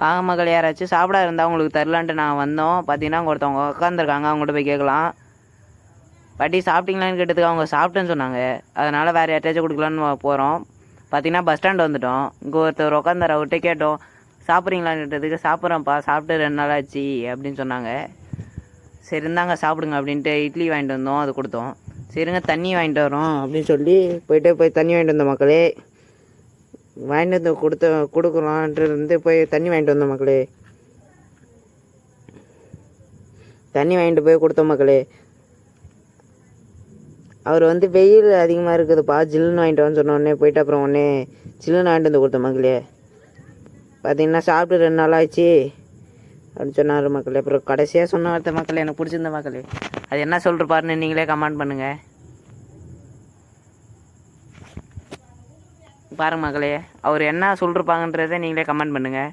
வாங்க மக்கள், யாராச்சும் சாப்பிட இருந்தால் உங்களுக்கு தரலான்ட்டு நான் வந்தோம். பார்த்தீங்கன்னா ஒருத்தவங்க உட்காந்துருக்காங்க, அவங்கள்ட்ட போய் கேட்கலாம். பாட்டி சாப்பிட்டீங்களான்னு கேட்டதுக்கு அவங்க சாப்பிட்டேன்னு சொன்னாங்க. அதனால் வேறு யார்ட்டாச்சும் கொடுக்கலான்னு போகிறோம். பார்த்தீங்கன்னா பஸ் ஸ்டாண்ட் வந்துவிட்டோம். இங்கே ஒருத்தர் உட்காந்தார், அவர்கிட்ட கேட்டோம் சாப்பிட்றீங்களான்னு கேட்டதுக்கு சாப்பிட்றேன்ப்பா, சாப்பிட்டு 2 நாள் ஆச்சு அப்படின்னு சொன்னாங்க. சரி இருந்தாங்க சாப்பிடுங்க அப்படின்ட்டு இட்லி வாங்கிட்டு வந்தோம், அது கொடுத்தோம். சரிங்க தண்ணி வாங்கிட்டு வரோம் அப்படின்னு சொல்லி போய் தண்ணி வாங்கிட்டு வந்தோம் மக்களே. வாங்கிட்டு வந்து கொடுக்குறோன்ட்டு போய் தண்ணி வாங்கிட்டு வந்தோம் மக்களே. தண்ணி வாங்கிட்டு போய் கொடுத்தோம் மக்களே. அவர் வெயில் அதிகமாக இருக்குதுப்பா, ஜில்லுன்னு வாங்கிட்டு வந்து சொன்ன உடனே போயிட்டு அப்புறம் உடனே ஜில்லுன்னு வாங்கிட்டு வந்து கொடுத்தோம் மக்களே. பார்த்தீங்கன்னா சாப்பிட்டு 2 நாள் ஆச்சு அப்படின்னு சொன்னார் மக்களே. அப்புறம் கடைசியாக சொன்ன வார்த்தை மக்களே எனக்கு பிடிச்சிருந்த மக்களே. அது என்ன சொல்லிருப்பாருன்னு நீங்களே கமெண்ட் பண்ணுங்கள். பாருங்க மக்களே, அவர் என்ன சொல்லிருப்பாங்கன்றதை நீங்களே கமெண்ட் பண்ணுங்கள்.